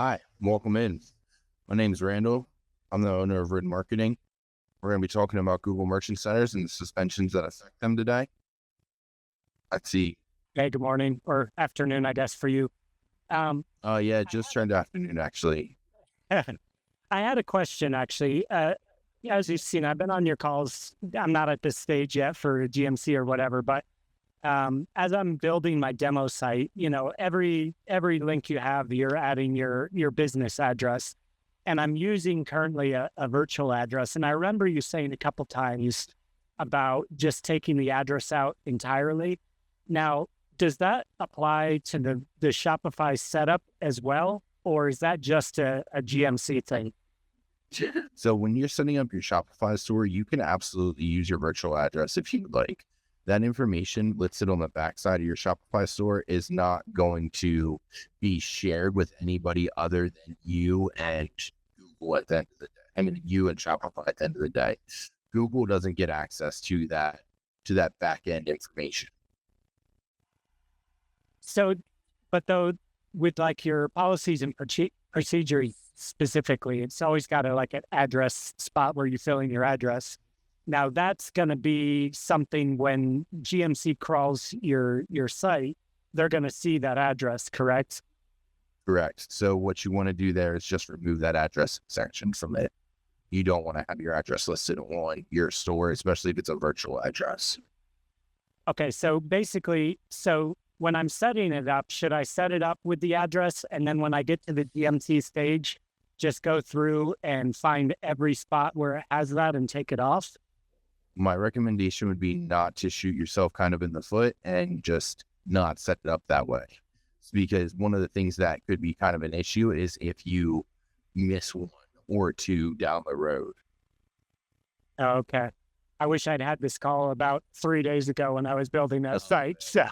Hi, welcome in. My name is Randall. I'm the owner of Rid Marketing. We're going to be talking about Google Merchant Centers and the suspensions that affect them today. Let's see. Hey, good morning or afternoon, I guess, for you. Yeah, it just turned afternoon, actually. I had a question, actually. Yeah, as you've seen, I've been on your calls. I'm not at this stage yet for GMC or whatever, but as I'm building my demo site, every link you have, you're adding your business address, and I'm using currently a virtual address. And I remember you saying a couple times about just taking the address out entirely. Now, does that apply to the Shopify setup as well, or is that just a GMC thing? So when you're setting up your Shopify store, you can absolutely use your virtual address if you'd like. That information listed on the backside of your Shopify store is not going to be shared with anybody other than you and Google at the end of the day. I mean, you and Shopify at the end of the day. Google doesn't get access to that back end information. So, but though with like your policies and procedures specifically, it's always got like an address spot where you fill in your address. Now that's going to be something when GMC crawls your site, they're going to see that address, correct? Correct. So what you want to do there is just remove that address section from it. You don't want to have your address listed on your store, especially if it's a virtual address. Okay, so basically, when I'm setting it up, should I set it up with the address? And then when I get to the GMC stage, just go through and find every spot where it has that and take it off? My recommendation would be not to shoot yourself kind of in the foot and just not set it up that way. It's because one of the things that could be kind of an issue is if you miss one or two down the road. Okay. I wish I'd had this call about 3 days ago when I was building that site. So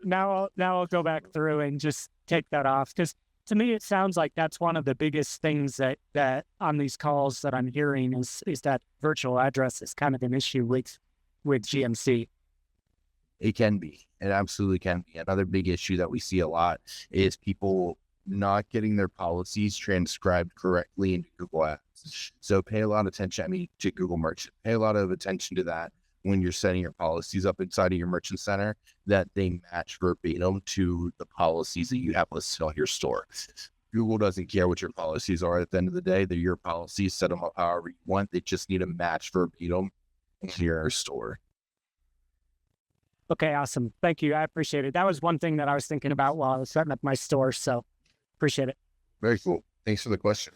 now I'll go back through and just take that off. Because to me, it sounds like that's one of the biggest things that on these calls that I'm hearing is that virtual address is kind of an issue with GMC. It can be. It absolutely can be. Another big issue that we see a lot is people not getting their policies transcribed correctly into Google Ads. So pay a lot of attention, to Google Merchant. Pay a lot of attention to that when you're setting your policies up inside of your merchant center, that they match verbatim to the policies that you have listed on your store. Google doesn't care what your policies are at the end of the day. They're your policies, set them up however you want. They just need to match verbatim to your store. Okay, awesome. Thank you. I appreciate it. That was one thing that I was thinking about while I was setting up my store. So appreciate it. Very cool. Thanks for the question.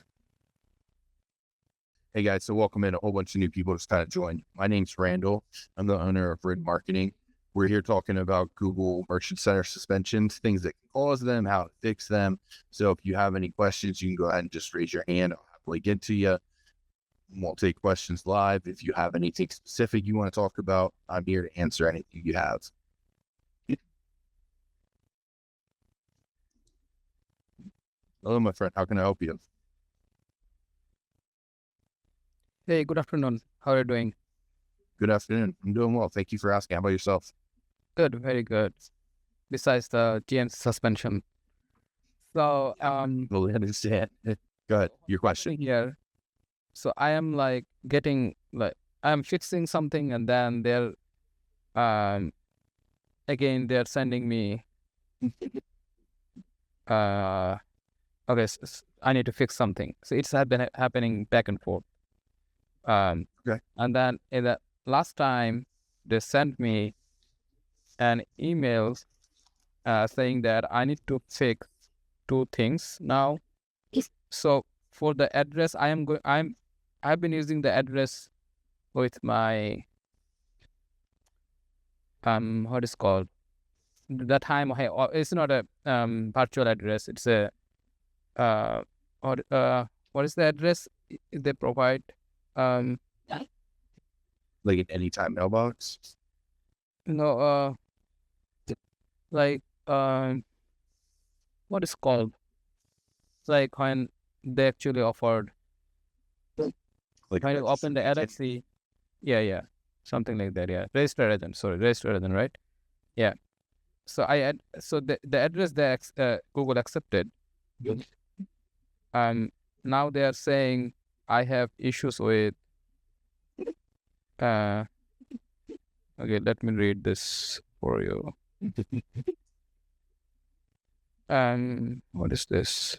Hey guys, so welcome in. A whole bunch of new people just kind of joined. My name's Randall. I'm the owner of Rid Marketing. We're here talking about Google Merchant Center suspensions, things that can cause them, how to fix them. So if you have any questions, you can go ahead and just raise your hand. I'll happily get to you. Won't take questions live. If you have anything specific you want to talk about, I'm here to answer anything you have. Hello, my friend. How can I help you? Hey, good afternoon. How are you doing? Good afternoon. I'm doing well. Thank you for asking. How about yourself? Good, very good. Besides the GMC suspension. So, Well, understand. Go ahead. Your question. here. So I am I'm fixing something and then again, they're sending me, okay, I need to fix something. So it's been happening back and forth. Okay. And then in the last time they sent me an email saying that I need to fix two things now. So for the address, I've been using the address with my what is called the time. It's not a virtual address. It's a what is the address they provide? Like an anytime mailbox? No, like what is called? It's like when they actually offered Like when you open the LLC. Yeah, something like that. Yeah, registered agent, right? Yeah. So the address that Google accepted now they are saying I have issues with. Okay, let me read this for you. What is this?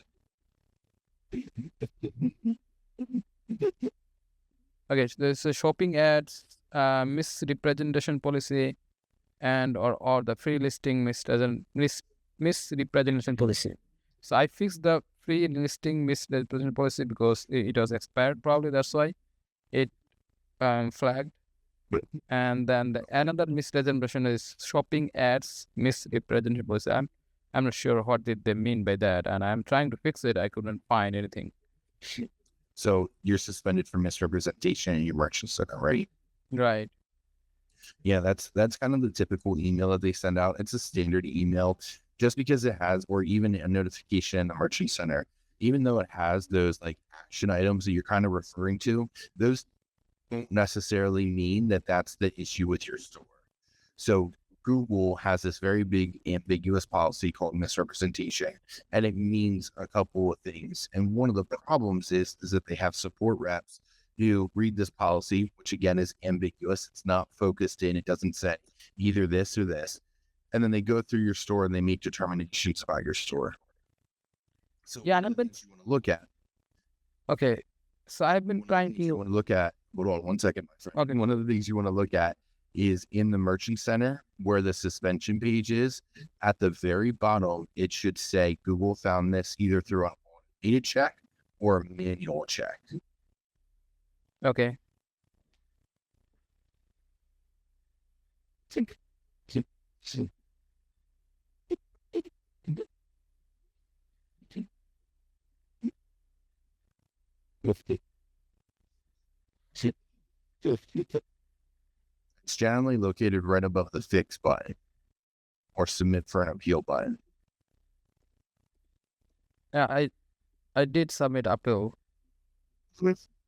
Okay, so there's a shopping ads, misrepresentation policy, and or the free listing misrepresentation policy. So I fixed the free listing misrepresentation policy because it was expired. Probably that's why it flagged. And then another misrepresentation is shopping ads misrepresentation policy. I'm not sure what did they mean by that, and I'm trying to fix it. I couldn't find anything. So you're suspended for misrepresentation in your merchant center, right? Right. Yeah, that's kind of the typical email that they send out. It's a standard email. Just because it has, or even a notification in the merchant center, even though it has those like action items that you're kind of referring to, those don't necessarily mean that that's the issue with your store. So Google has this very big ambiguous policy called misrepresentation, and it means a couple of things. And one of the problems is that they have support reps who read this policy, which again is ambiguous. It's not focused in. It doesn't say either this or this. And then they go through your store and they make determinations about your store. So Yeah, one of the things you want to look at. Okay. So I've been trying You to. want to look at. Hold on one second, my friend. Okay. One of the things you want to look at is in the merchant center where the suspension page is. At the very bottom, it should say Google found this either through an automated check or a manual check. Okay. It's generally located right above the fix button or submit for an appeal button. Yeah, I did submit appeal.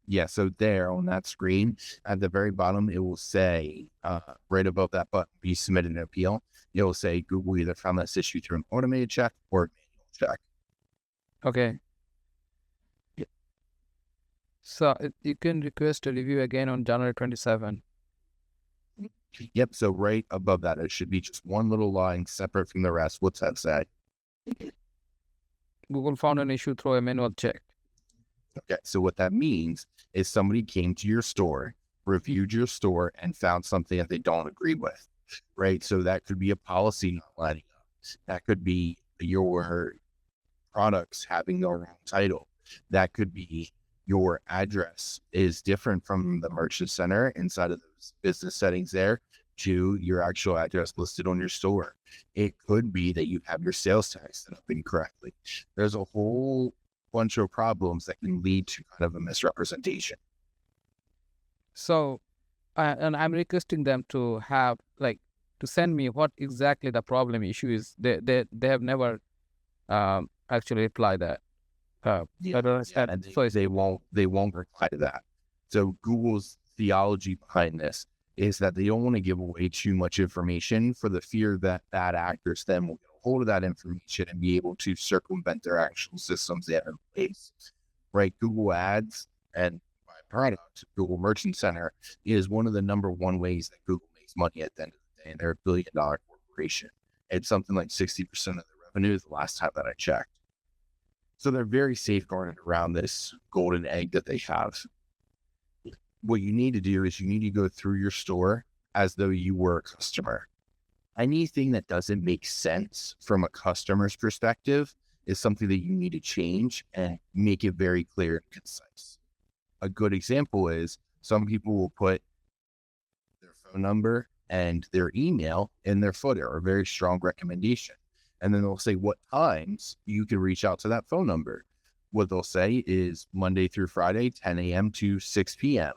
Yeah, so there on that screen at the very bottom, it will say right above that button, you submitted an appeal. It will say Google either found this issue through an automated check or a manual check. Okay. So you can request a review again on January 27. Yep, so right above that, it should be just one little line separate from the rest. What's that say? Google found an issue through a manual check. Okay, so what that means is somebody came to your store, reviewed your store, and found something that they don't agree with, right? So that could be a policy not lining up. That could be your products having the wrong title. That could be your address is different from the merchant center inside of those business settings there to your actual address listed on your store. It could be that you have your sales tax set up incorrectly. There's a whole bunch of problems that can lead to kind of a misrepresentation. So, and I'm requesting them to have to send me what exactly the problem issue is. They have never actually replied that. I don't understand. And So they won't reply to that. So Google's theology behind this is that they don't want to give away too much information for the fear that bad actors then will get a hold of that information and be able to circumvent their actual systems they have in place. Right? Google Ads and my product, Google Merchant Center, is one of the number one ways that Google makes money at the end of the day. And they're $1 billion corporation. It's something like 60% of their revenue the last time that I checked. So they're very safeguarded around this golden egg that they have. What you need to do is you need to go through your store as though you were a customer. Anything that doesn't make sense from a customer's perspective is something that you need to change and make it very clear and concise. A good example is some people will put their phone number and their email in their footer, a very strong recommendation. And then they'll say what times you can reach out to that phone number. What they'll say is Monday through Friday, 10 a.m. to 6 p.m.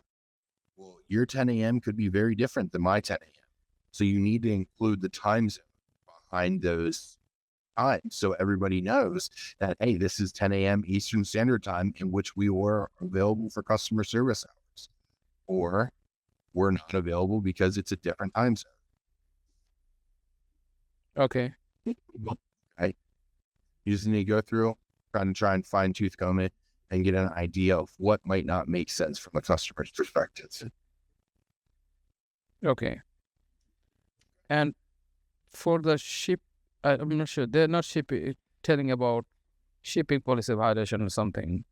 Well, your 10 a.m. could be very different than my 10 a.m. So you need to include the time zone behind those times so everybody knows that, hey, this is 10 a.m. Eastern Standard Time in which we were available for customer service hours. Or we're not available because it's a different time zone. okay. Right? You just need to go through, try and fine tooth comb it, and get an idea of what might not make sense from the customer's perspective. Okay. And for the I'm not sure. They're not telling about shipping policy violation or something.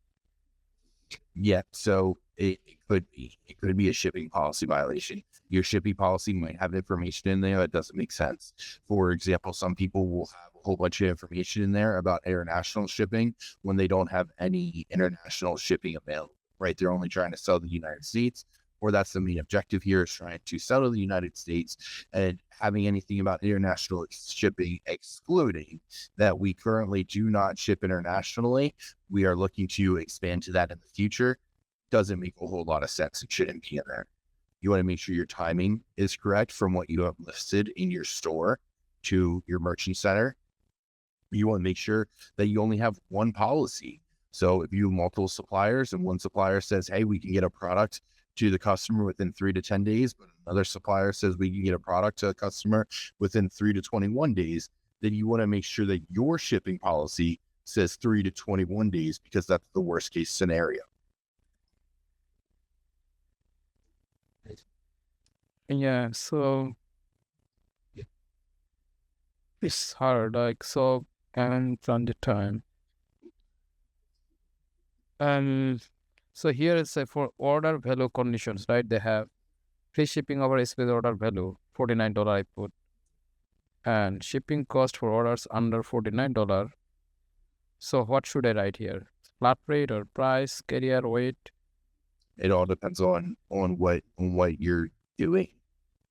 Yeah, so it could be a shipping policy violation. Your shipping policy might have information in there that doesn't make sense. For example, some people will have a whole bunch of information in there about international shipping when they don't have any international shipping available, right? They're only trying to sell the United States, or that's the main objective here, is trying to sell to the United States, and having anything about international shipping excluding that we currently do not ship internationally. We are looking to expand to that in the future. Doesn't make a whole lot of sense. It shouldn't be in there. You want to make sure your timing is correct from what you have listed in your store to your merchant center. You want to make sure that you only have one policy. So if you have multiple suppliers and one supplier says, hey, we can get a product to the customer within 3 to 10 days, but another supplier says we can get a product to a customer within 3 to 21 days, then you want to make sure that your shipping policy says 3 to 21 days, because that's the worst case scenario. Yeah, so it's hard, like, so, and transit time. So here it's for order value conditions, right? They have free shipping over space order value, $49 I put. And shipping cost for orders under $49. So what should I write here? Flat rate or price, carrier weight? It all depends on what you're doing.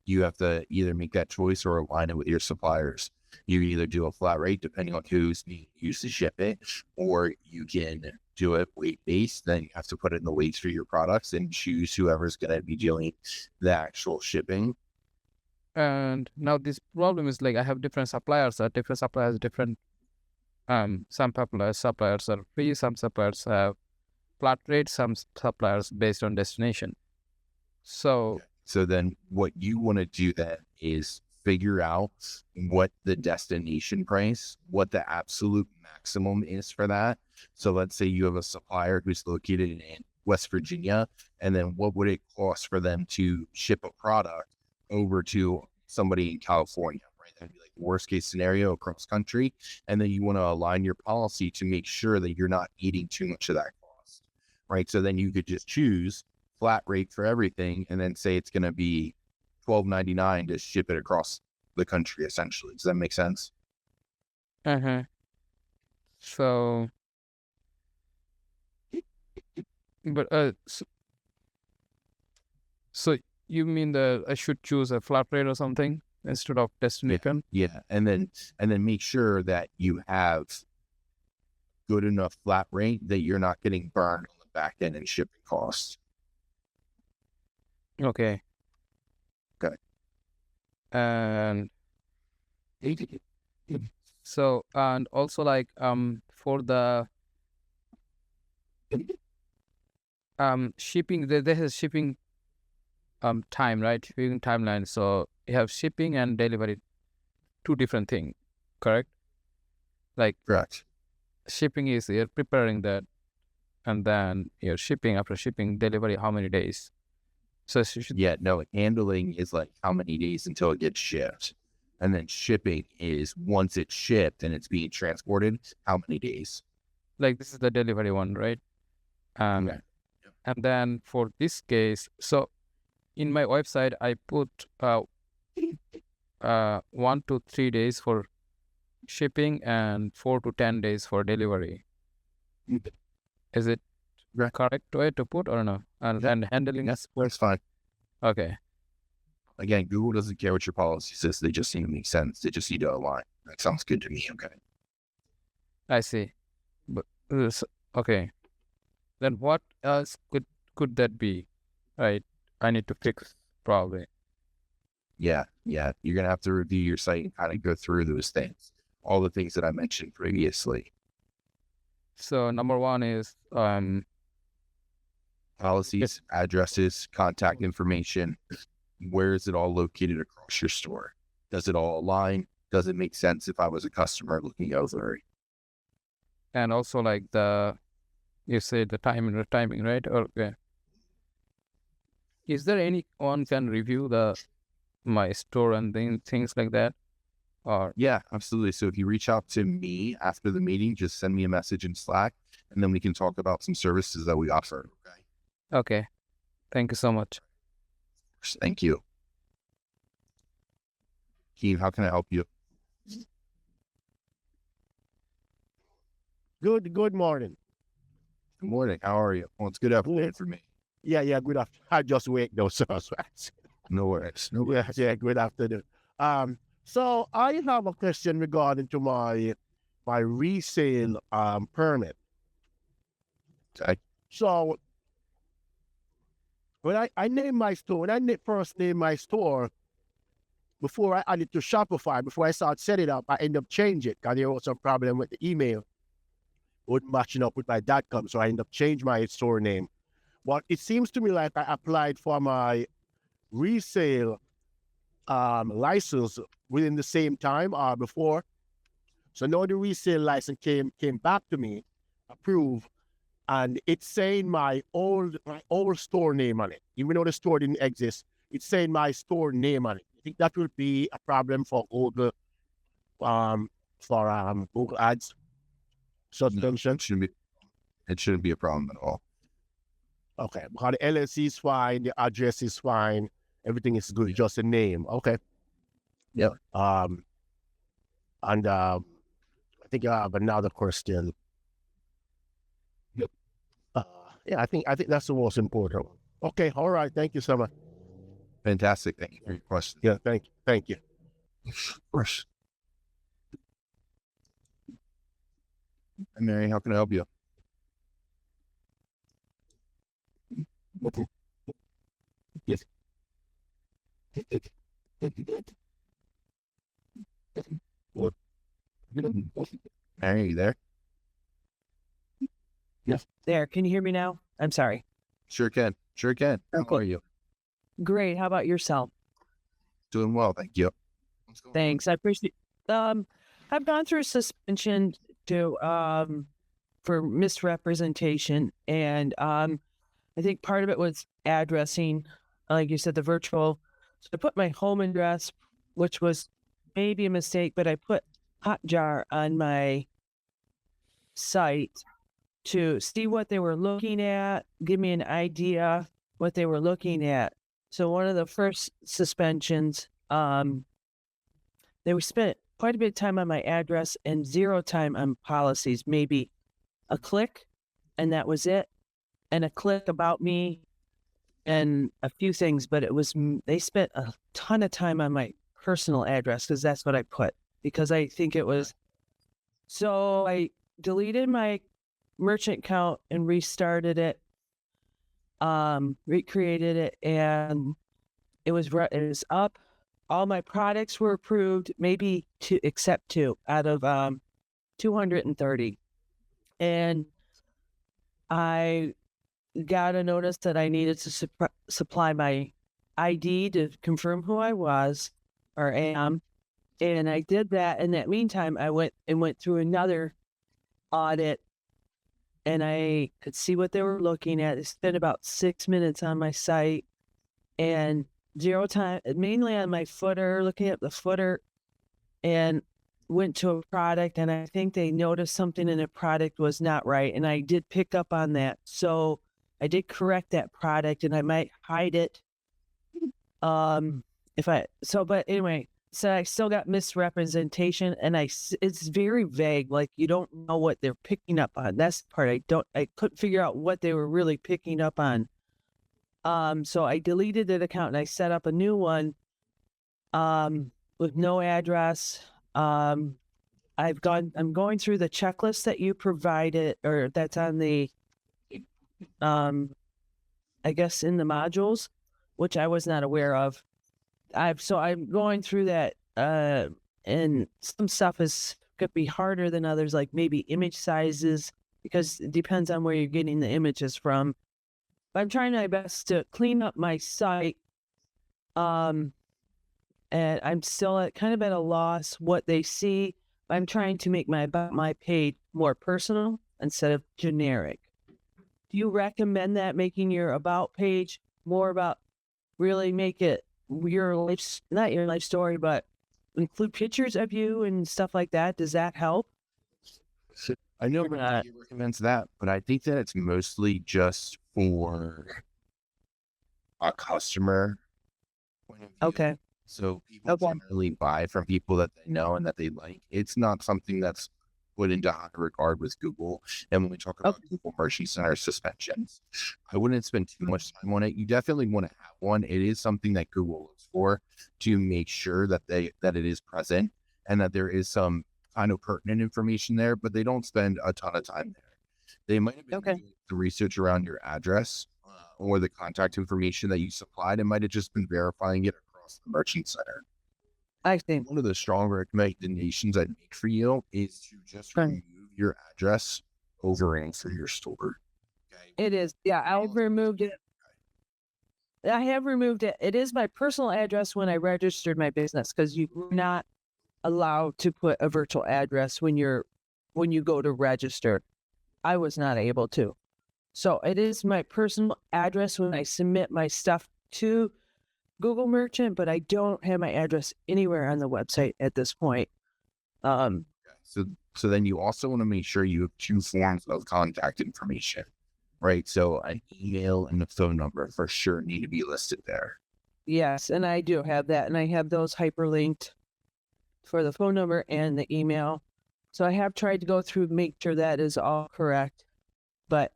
You have to either make that choice or align it with your suppliers. You either do a flat rate depending on who's being used to ship it, or you can do it weight based. Then you have to put in the weights for your products and choose whoever's going to be doing the actual shipping. And now this problem is like I have different suppliers. Different suppliers, different some suppliers are free, some suppliers have flat rate, some suppliers based on destination. So then what you want to do then is figure out what the destination price, what the absolute maximum is for that. So let's say you have a supplier who's located in West Virginia, and then what would it cost for them to ship a product over to somebody in California, right? That'd be like the worst case scenario across country. And then you want to align your policy to make sure that you're not eating too much of that cost, right? So then you could just choose flat rate for everything and then say it's going to be $12.99 to ship it across the country, essentially. Does that make sense? So, but so you mean that I should choose a flat rate or something instead of destination? Yeah, and then make sure that you have good enough flat rate that you're not getting burned on the back end and shipping costs. Okay. Okay. And so, and also like for the shipping, there is shipping time, right? Shipping timeline. So you have shipping and delivery, two different things, correct? Like Correct. shipping is you're preparing that, and then you're shipping. After shipping, delivery, how many days? So handling is like how many days until it gets shipped. And then shipping is once it's shipped and it's being transported, how many days? Like this is the delivery one, right? Okay. And then for this case, so in my website, I put 1 to 3 days for shipping and 4 to 10 days for delivery. Is it correct way to put or no? And handling That's fine. Okay. Again, Google doesn't care what your policy says. They just need to make sense. They just need to align. That sounds good to me. Okay. I see. But okay. Then what else could that be? Right. I need to fix probably. Yeah. You're gonna have to review your site and kind of go through those things. All the things that I mentioned previously. So number one is policies, addresses, contact information. Where is it all located across your store? Does it all align? Does it make sense if I was a customer looking over it? and also like the You said the timing, right? Okay. Is there anyone can review my store and things like that? Or Yeah, absolutely. So if you reach out to me after the meeting, just send me a message in Slack, and then we can talk about some services that we offer. Okay. okay. Thank you so much. Thank you. Keem, how can I help you? Good morning. Good morning. How are you? Well, it's good afternoon for me. Yeah, good afternoon. I just wake though, so No worries. No yeah, good afternoon. So I have a question regarding to my resale permit. Okay. So when I name my store, first name my store, before I add it to Shopify, before I start setting it up, I end up changing it because there was some problem with the email, wouldn't matching up with my .com, so I end up changing my store name. But it seems to me like I applied for my resale license within the same time or before. So now the resale license came back to me, approved, and it's saying my old store name on it. Even though the store didn't exist, it's saying my store name on it. I think that would be a problem for Google Google Ads subscription. It shouldn't be a problem at all. Okay, because the LLC is fine, the address is fine, everything is good, just a name. Okay. Yep. And I think I have another question. Yep. Yeah, I think that's the most important one. Okay, all right. Thank you so much. Fantastic. Thank you for your question. Yeah, thank you. Of course. Hi, Mary, how can I help you? Yes. Mary, are you there? There, can you hear me now? I'm sorry. Sure can. Sure can. How Okay. are you? Great. How about yourself? Doing well, thank you. What's going on? Thanks. I appreciate. I've gone through suspension to for misrepresentation, and I think part of it was addressing, like you said, the virtual. So I put my home address, which was maybe a mistake, but I put Hotjar on my site to see what they were looking at, give me an idea what they were looking at. So one of the first suspensions, they were spent quite a bit of time on my address and 0 time on policies, maybe a click, and that was it, and a click about me and a few things, but it was, they spent a ton of time on my personal address because that's what I put, because I think it was, so I deleted my merchant account and restarted it, recreated it, and it was up. All my products were approved, maybe except 2 out of 230. And I got a notice that I needed to supply my ID to confirm who I was or am. And I did that. In that meantime, I went through another audit, and I could see what they were looking at. They spent about 6 minutes on my site and 0 time, mainly on my footer, looking at the footer, and went to a product, and I think they noticed something in a product was not right, and I did pick up on that. So I did correct that product, and I might hide it. But anyway, so I still got misrepresentation, and it's very vague. Like, you don't know what they're picking up on. That's the part I couldn't figure out what they were really picking up on. So I deleted that account and I set up a new one, with no address. I'm going through the checklist that you provided, or that's on the, I guess in the modules, which I was not aware of. I'm going through that, and some stuff could be harder than others, like maybe image sizes, because it depends on where you're getting the images from. But I'm trying my best to clean up my site. And I'm still at a loss what they see. I'm trying to make my page more personal instead of generic. do you recommend that, making your about page more about, really make it your life, not your life story, but include pictures of you and stuff like that? Does that help? I know Or not? he recommends that, but I think that it's mostly just for a customer point of view. Okay. So people Okay. generally buy from people that they know and that they like. It's not something that's put into high regard with Google. And when we talk about Google Merchant Center suspensions, I wouldn't spend too much time on it. You definitely want to have one. It is something that Google looks for to make sure that that it is present and that there is some kind of pertinent information there, but they don't spend a ton of time there. They might have been Okay. doing the research around your address or the contact information that you supplied. It might have just been verifying it across the Merchant Center. I see. One of the strong recommendations I'd make for you is to just Right. remove your address overall for your store. Okay. It is. Yeah, I've removed it. I have removed it. It is my personal address when I registered my business, because you're not allowed to put a virtual address when you go to register. I was not able to. So it is my personal address when I submit my stuff to Google Merchant, but I don't have my address anywhere on the website at this point. So then you also want to make sure you have two forms of contact information, right? So an email and a phone number for sure need to be listed there. Yes, and I do have that, and I have those hyperlinked for the phone number and the email. So I have tried to go through, make sure that is all correct, but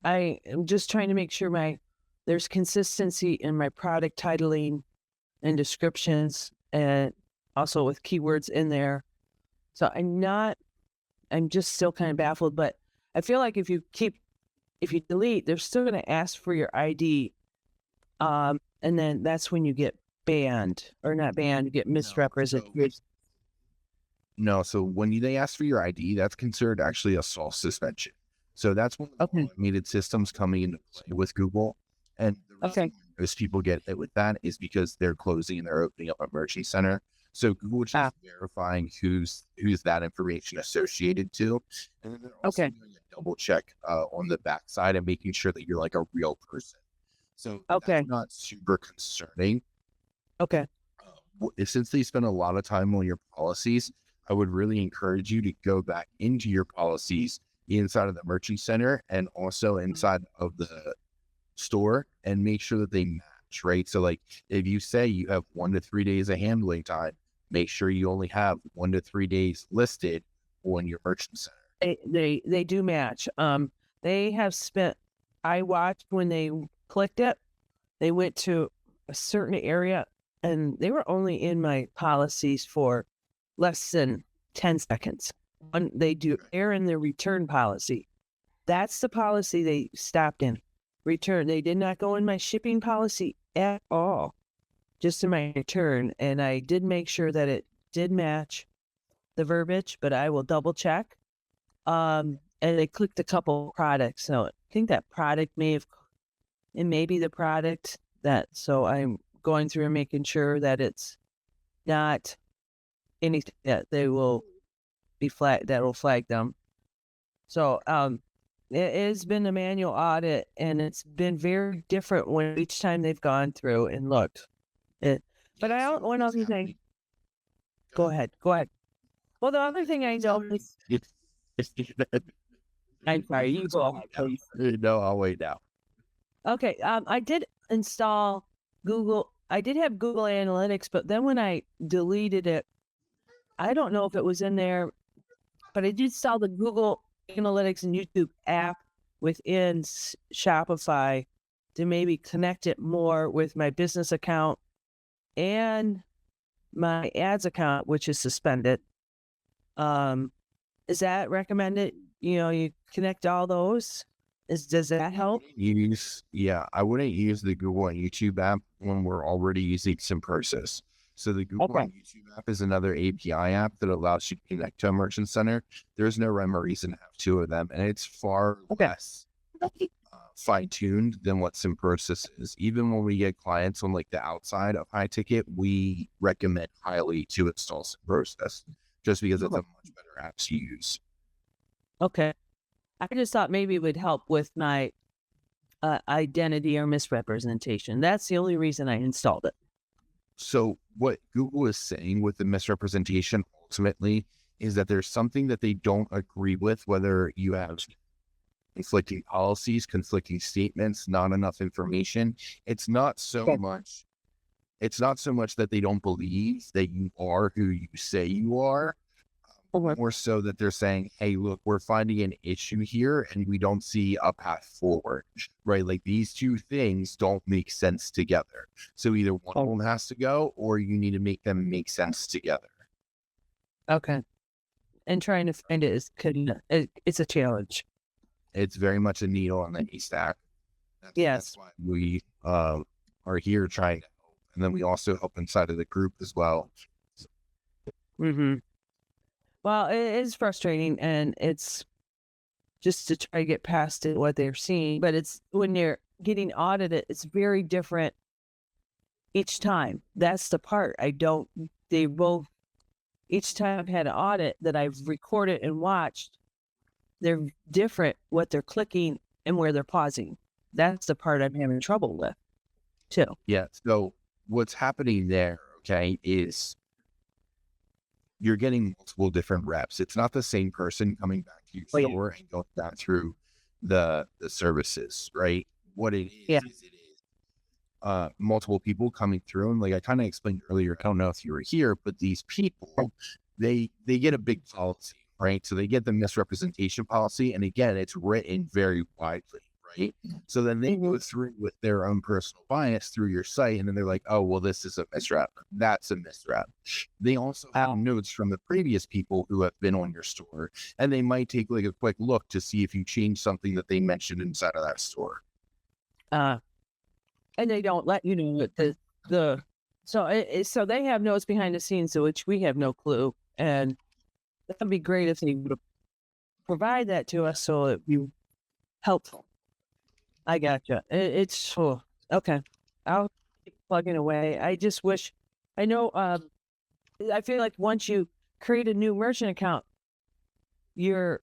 I am just trying to make sure there's consistency in my product titling and descriptions, and also with keywords in there. So I'm just still kind of baffled, but I feel like if you delete, they're still going to ask for your ID. And then that's when you get banned, or not banned, you get misrepresented. No, so when they ask for your ID, that's considered actually a false suspension. So that's one of the Okay. automated systems coming into play with Google. And the reason Okay. most people get hit with that is because they're closing and they're opening up a merchant center. So Google is just verifying who's that information associated to. And then they're also Okay. doing a double check on the backside and making sure that you're like a real person. So Okay. that's not super concerning. Okay. Since they spend a lot of time on your policies, I would really encourage you to go back into your policies inside of the merchant center and also inside of the store and make sure that they match, right? So like if you say you have 1 to 3 days of handling time, make sure you only have 1 to 3 days listed on your merchant center. They do match. They have spent, I watched when they clicked it, they went to a certain area and they were only in my policies for less than 10 seconds. They're in their return policy. That's the policy they stopped in. Return. They did not go in my shipping policy at all, just in my return. And I did make sure that it did match the verbiage, but I will double check. And they clicked a couple products. So I think that product it may be the product so I'm going through and making sure that it's not anything that they will be that will flag them. So, it has been a manual audit, and it's been very different when each time they've gone through and looked. But I don't. One other thing. Go ahead. Well, the other thing I know is, I'm sorry. You go ahead, please. No, I'll wait now. Okay. I did install Google. I did have Google Analytics, but then when I deleted it, I don't know if it was in there, but I did install the Google Analytics and YouTube app within Shopify to maybe connect it more with my business account and my ads account, which is suspended. Is that recommended? You connect all those. Does that help? I wouldn't use the Google and YouTube app when we're already using Simprocess. So the Google and YouTube app is another API app that allows you to connect to a merchant center. There's no rhyme or reason to have two of them, and it's far less fine-tuned than what Simprocess is. Even when we get clients on like the outside of high ticket, we recommend highly to install Simprocess just because it's a much better app to use. Okay. I just thought maybe it would help with my identity or misrepresentation. That's the only reason I installed it. So what Google is saying with the misrepresentation ultimately is that there's something that they don't agree with, whether you have conflicting policies, conflicting statements, not enough information. It's not so much that they don't believe that you are who you say you are. More so that they're saying, hey, look, we're finding an issue here and we don't see a path forward, right? Like these two things don't make sense together. So either one of them has to go or you need to make them make sense together. Okay. And trying to find it is it's a challenge. It's very much a needle on the haystack. Yes. That's why we are here trying to help. And then we also help inside of the group as well. Mm-hmm. Well, it is frustrating, and it's just to try to get past it, what they're seeing. But it's when you're getting audited, it's very different each time. That's the part they both, each time I've had an audit that I've recorded and watched, they're different what they're clicking and where they're pausing. That's the part I'm having trouble with, too. Yeah. So what's happening there, okay, is you're getting multiple different reps. It's not the same person coming back to your store and going down through the services, right? What it is, multiple people coming through. And like I kind of explained earlier, I don't know if you were here, but these people, they get a big policy, right? So they get the misrepresentation policy. And again, it's written very widely, right? So then they go through with their own personal bias through your site. And then they're like, oh, well, this is a misrep. That's a misrep. They also have notes from the previous people who have been on your store. And they might take like a quick look to see if you changed something that they mentioned inside of that store. And they don't let you know so they have notes behind the scenes, to which we have no clue. And that'd be great if they would provide that to us, so it'd be helpful. I gotcha. It's okay. I'll keep plugging away. I just wish, I know, I feel like once you create a new merchant account, Yeah,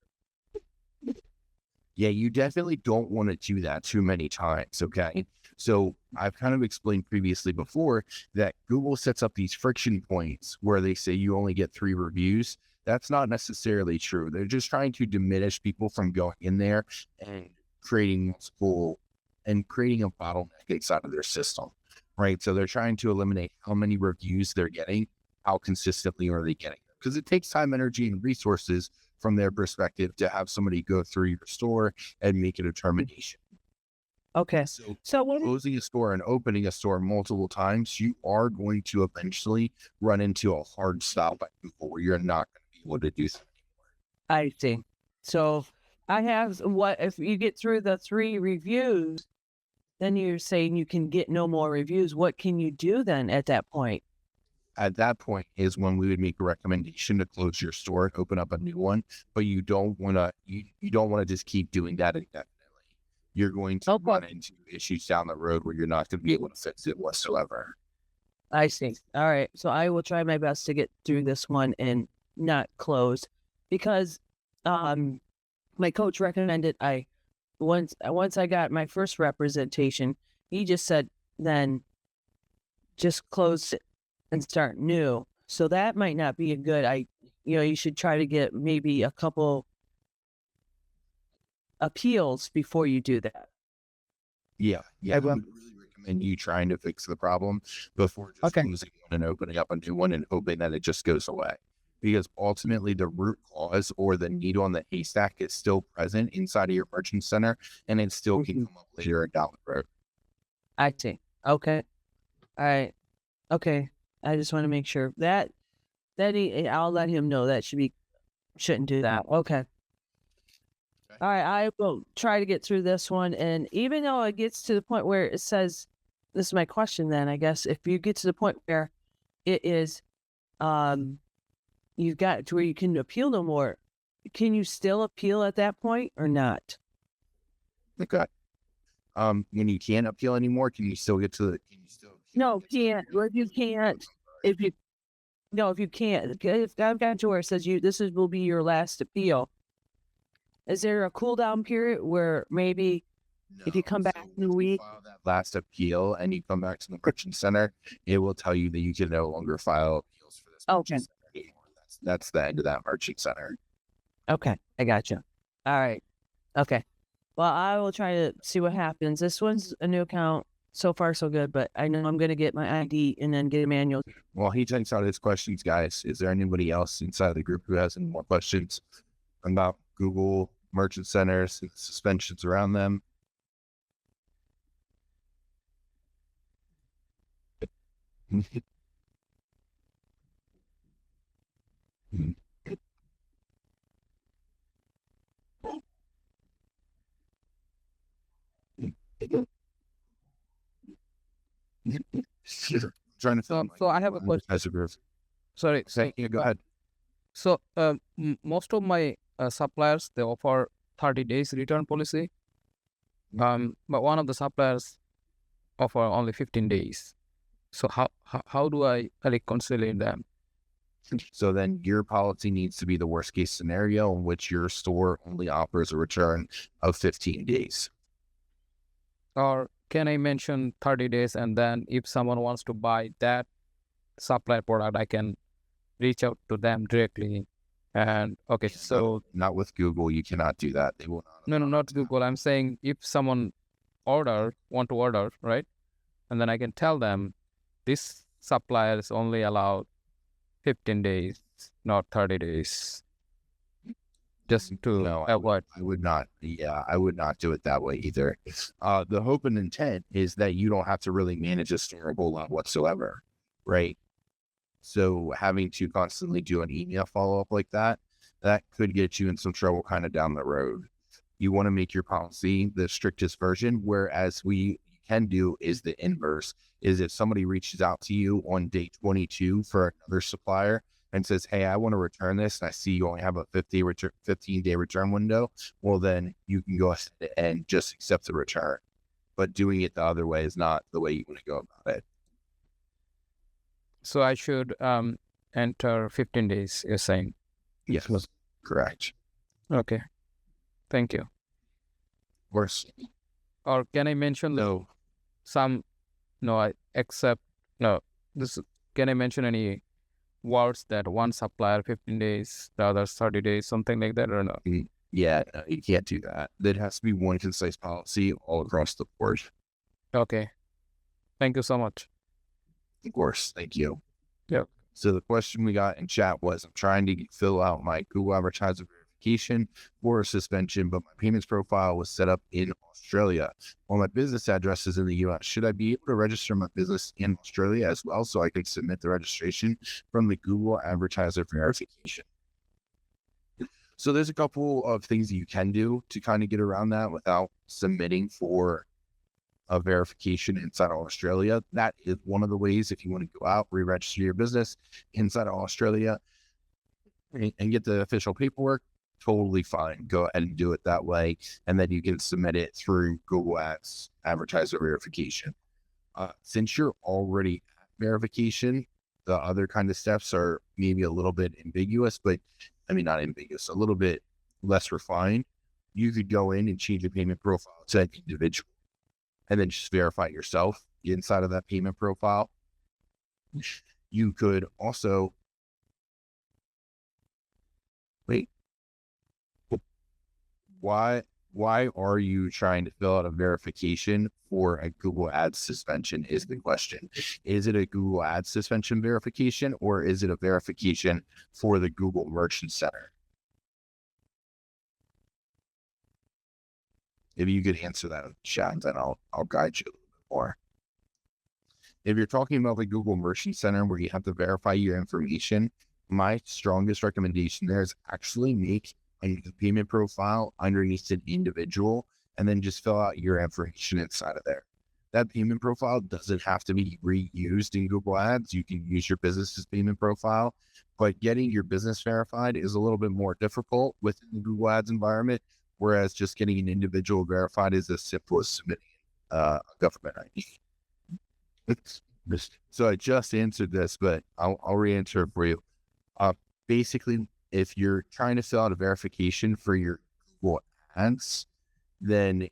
you definitely don't want to do that too many times, okay? So I've kind of explained previously before that Google sets up these friction points where they say you only get 3 reviews. That's not necessarily true. They're just trying to diminish people from going in there and creating a bottleneck inside of their system, right? So they're trying to eliminate how many reviews they're getting, how consistently are they getting them, because it takes time, energy, and resources from their perspective to have somebody go through your store and make a determination. okay. So closing a store and opening a store multiple times, you are going to eventually run into a hard stop at Google where you're not going to be able to do that anymore. I see. So I have if you get through the 3 reviews, then you're saying you can get no more reviews. What can you do then at that point? At that point is when we would make a recommendation to close your store and open up a new one. But you don't want to, you don't want to just keep doing that indefinitely. You're going to run into issues down the road where you're not going to be able to fix it whatsoever. I see. All right. So I will try my best to get through this one and not close, because my coach recommended once I got my first representation, he just said, then just close it and start new. So that might not be a good, you should try to get maybe a couple appeals before you do that. Yeah. I would really recommend you trying to fix the problem before just closing one and opening up a new one and hoping that it just goes away. Because ultimately the root cause or the needle on the haystack is still present inside of your merchant center, and it still can come up later and down the road. I see. Okay. All right. Okay. I just want to make sure that I'll let him know that shouldn't do that. Okay. All right. I will try to get through this one. And even though it gets to the point where it says, this is my question then, I guess, if you get to the point where it is, you've got to where you can appeal no more, can you still appeal at that point or not? Okay. When you can't appeal anymore, can you still get to the? No, can't. Well, if you can't, if you can't, if I've got to where it says will be your last appeal, Is there a cool down period where maybe if you come No. back So in a if you week? file that last appeal and you come back to the merchant center, it will tell you that you can no longer file appeals for this Okay. merchant center anymore. That's the end of that merchant center. Okay, I gotcha. All right. Okay. Well, I will try to see what happens. This one's a new account. So far, so good, but I know I'm going to get my ID and then get a manual. Well, he takes out his questions, guys. Is there anybody else inside the group who has any more questions about Google merchant centers and suspensions around them? Trying to film. So I have a question. As a group. Sorry. Say, yeah, go ahead. So most of my suppliers, they offer 30 days return policy. But one of the suppliers offer only 15 days. So how do I reconcile them? So then your policy needs to be the worst case scenario in which your store only offers a return of 15 days. Or can I mention 30 days, and then if someone wants to buy that supplier product, I can reach out to them directly? And okay, so Not with Google, you cannot do that. They will not. no, not Google. I'm saying if someone want to order, right? And then I can tell them this supplier is only allowed 15 days, not 30 days. Just to No, avoid. I would not. Yeah, I would not do it that way either. The hope and intent is that you don't have to really manage a store a whole lot whatsoever, right? So having to constantly do an email follow-up like that could get you in some trouble kind of down the road. You want to make your policy the strictest version, whereas we can do is the inverse, is if somebody reaches out to you on day 22 for another supplier and says, hey, I want to return this, and I see you only have a 15-day return window, well, then you can go ahead and just accept the return. But doing it the other way is not the way you want to go about it. So I should enter 15 days, you're saying? Yes, correct. Okay. Thank you. Of course. Or can I mention No, can I mention any words that one supplier 15 days, the others 30 days, something like that, or no? yeah, no, you can't do that. There has to be one concise policy all across the board. Okay. Thank you so much. Of course. Thank you. Yep. So the question we got in chat was, I'm trying to fill out my Google Advertiser verification for a suspension, but my payments profile was set up in Australia. While my business address is in the US, should I be able to register my business in Australia as well so I could submit the registration from the Google Advertiser verification? So there's a couple of things that you can do to kind of get around that without submitting for a verification inside of Australia. That is one of the ways. If you want to go out, re-register your business inside of Australia and get the official paperwork, totally fine. Go ahead and do it that way. And then you can submit it through Google Ads advertiser verification. Since you're already at verification, the other kind of steps are maybe a little bit ambiguous, but I mean, not ambiguous, a little bit less refined. You could go in and change your payment profile to an individual and then just verify yourself inside of that payment profile. You could also why are you trying to fill out a verification for a Google Ads suspension is the question. Is it a Google Ads suspension verification, or is it a verification for the Google Merchant Center? If you could answer that in the chat, then I'll guide you a little bit more. If you're talking about the Google Merchant Center where you have to verify your information, my strongest recommendation there is actually make a payment profile underneath an individual and then just fill out your information inside of there. That payment profile doesn't have to be reused in Google Ads. You can use your business's payment profile, but getting your business verified is a little bit more difficult within the Google Ads environment, whereas just getting an individual verified is as simple as submitting a government ID. So I just answered this, but I'll re-answer it for you. Basically, if you're trying to fill out a verification for your Google Ads, then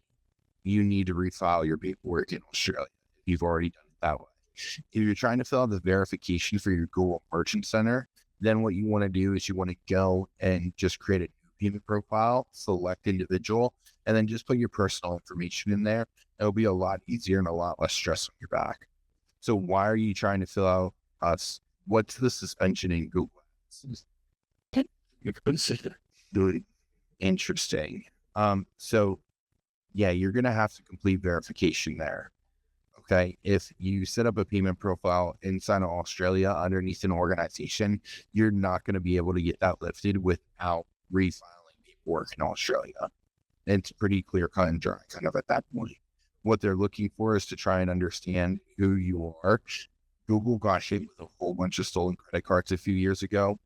you need to refile your paperwork in Australia. You've already done it that way. If you're trying to fill out the verification for your Google Merchant Center, then what you want to do is you want to go and just create a new payment profile, select individual, and then just put your personal information in there. It'll be a lot easier and a lot less stress on your back. So why are you trying to fill out us? What's the suspension in Google Ads? Interesting. So yeah, you're going to have to complete verification there. Okay. If you set up a payment profile inside of Australia underneath an organization, you're not going to be able to get that lifted without refiling paperwork in Australia. It's pretty clear cut and dry kind of at that point. What they're looking for is to try and understand who you are. Google got hit with a whole bunch of stolen credit cards a few years ago.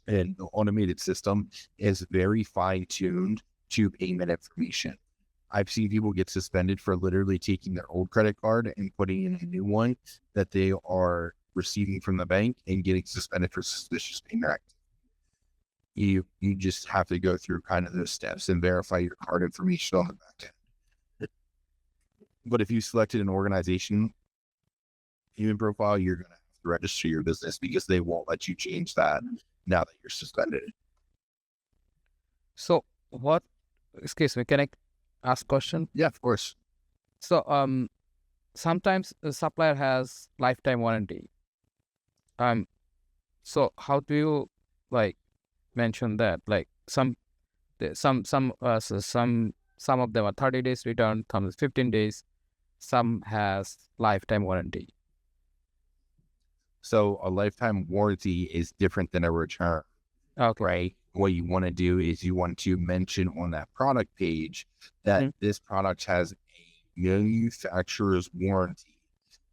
And the automated system is very fine-tuned to payment information. I've seen people get suspended for literally taking their old credit card and putting in a new one that they are receiving from the bank and getting suspended for suspicious payment activity. You just have to go through kind of those steps and verify your card information on the back end. But if you selected an organization payment profile, you're going to have to register your business because they won't let you change that now that you're suspended. So what, excuse me, can I ask question? Yeah, of course. So sometimes the supplier has lifetime warranty. So how do you like mention that? Like some of them are 30 days return, some is 15 days, some has lifetime warranty. So a lifetime warranty is different than a return, Okay. right? What you want to do is you want to mention on that product page that this product has a manufacturer's warranty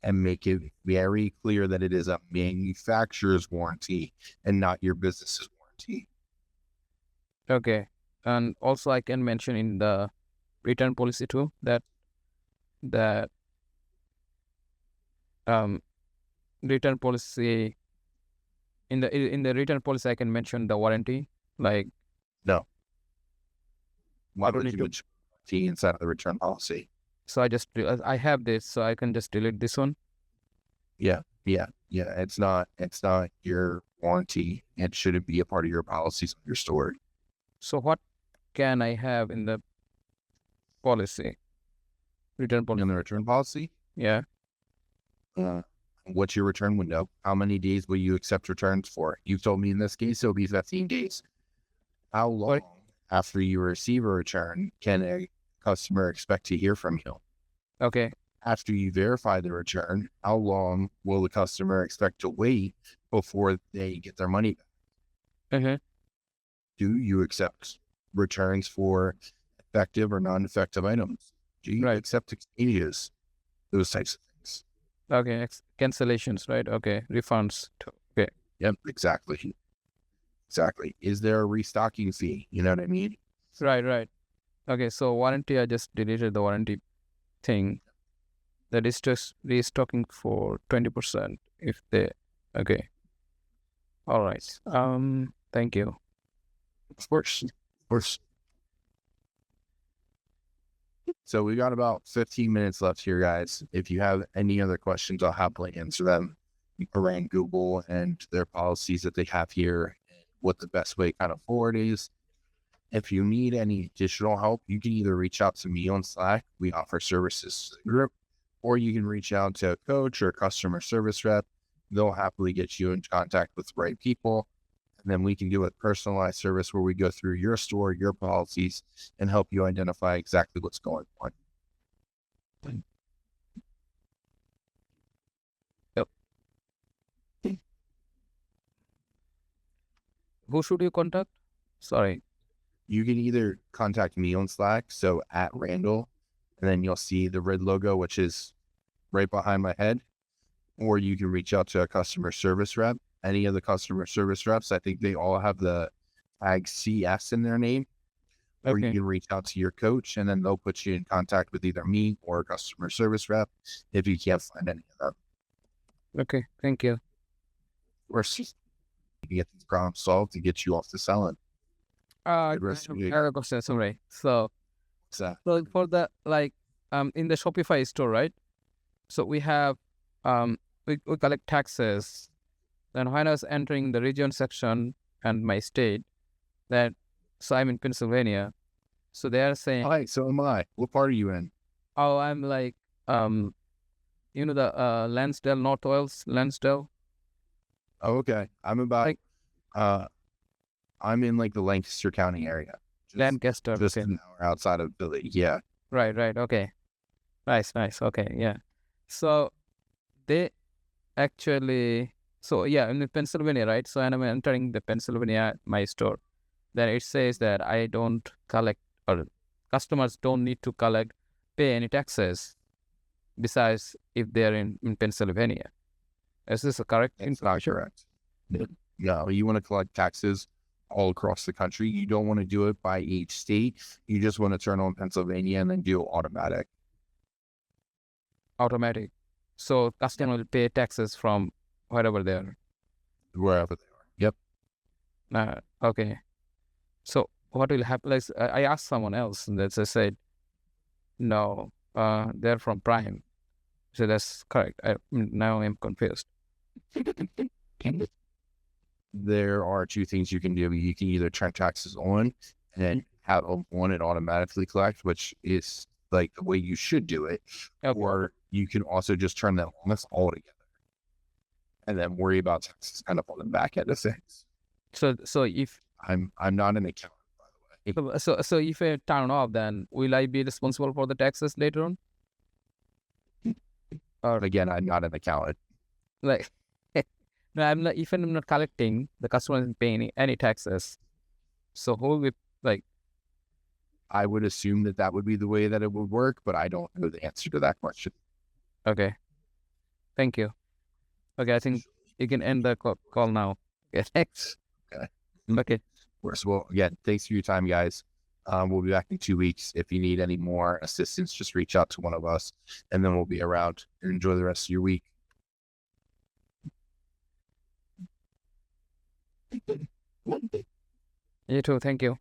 and make it very clear that it is a manufacturer's warranty and not your business's warranty. Okay. And also I can mention in the return policy too that return policy in the return policy I can mention the warranty, like No. Why I don't would need you to- mention warranty inside of the return policy? so I have this, so I can just delete this one. Yeah. It's not your warranty. It shouldn't be a part of your policies on your store. So what can I have in the policy? Return policy. In the return policy, Yeah. what's your return window? How many days will you accept returns for? You've told me in this case it'll be 15 days. How long after you receive a return can a customer expect to hear from you? Okay. After you verify the return, how long will the customer expect to wait before they get their money back? Mm-hmm. Do you accept returns for effective or non-effective items? Do you Right. accept exchanges? Those types of things. Okay. Cancellations, right? Okay. Refunds too. Okay. Yep, exactly. Is there a restocking fee? You know what I mean? Right. Okay. So warranty, I just deleted the warranty thing. That is just restocking for 20% if they. Okay. All right. Thank you. Of course. So we got about 15 minutes left here, guys. If you have any other questions, I'll happily answer them around Google and their policies that they have here, and what the best way kind of forward is. If you need any additional help, you can either reach out to me on Slack. We offer services to the group, or you can reach out to a coach or a customer service rep. They'll happily get you in contact with the right people. And then we can do a personalized service where we go through your store, your policies, and help you identify exactly what's going on. Who should you contact? Sorry. You can either contact me on Slack, so at Randall, and then you'll see the red logo, which is right behind my head, or you can reach out to a customer service rep. Any of the customer service reps, I think they all have the tag CS in their name. Or you Okay. can reach out to your coach, and then they'll put you in contact with either me or a customer service rep if you can't find any of them. Okay. Thank you. Or you can get these problems solved to get you off the selling. Good rest of your I day. have a question. Sorry. So So, for the in the Shopify store, right? So we have we collect taxes. Then when I was entering the region section and my state, that so I'm in Pennsylvania. So they are saying, hi, so am I. What part are you in? oh, I'm like you know the Lansdale, North Wales, Lansdale. Oh, okay. I'm about, Like- I'm in like the Lancaster County area. Lancaster. Just Okay. an hour outside of Philly. Yeah. Right. Okay. Nice. Okay. Yeah. So they actually, so yeah, in Pennsylvania, right? So when I'm entering the Pennsylvania, my store, then it says that I don't collect, or customers don't need to pay any taxes besides if they're in Pennsylvania. Is this a correct That's not information? correct. No, you want to collect taxes all across the country. You don't want to do it by each state. You just want to turn on Pennsylvania and then do automatic. Automatic. So customer will pay taxes from wherever they are. Wherever they are. Yep. Okay. So what will happen? Like, I asked someone else, and they said, no, they're from Prime. So that's correct. Now I'm confused. There are two things you can do. You can either turn taxes on and then have them on and automatically collect, which is like the way you should do it. Okay. Or you can also just turn them on all together and then worry about taxes kind of on the back end of things. So if I'm not an accountant, by the way. so if I turn off, then will I be responsible for the taxes later on? But again, I'm not an accountant. Like, no, I'm not. If I'm not collecting, the customer isn't paying any taxes. So who will be like? I would assume that would be the way that it would work, but I don't know the answer to that question. Okay. Thank you. Okay, I think you can end the call now. Okay, thanks. Okay. Okay. Worse. Well, again, thanks for your time, guys. We'll be back in 2 weeks. If you need any more assistance, just reach out to one of us, and then we'll be around. Enjoy the rest of your week. You too. Thank you.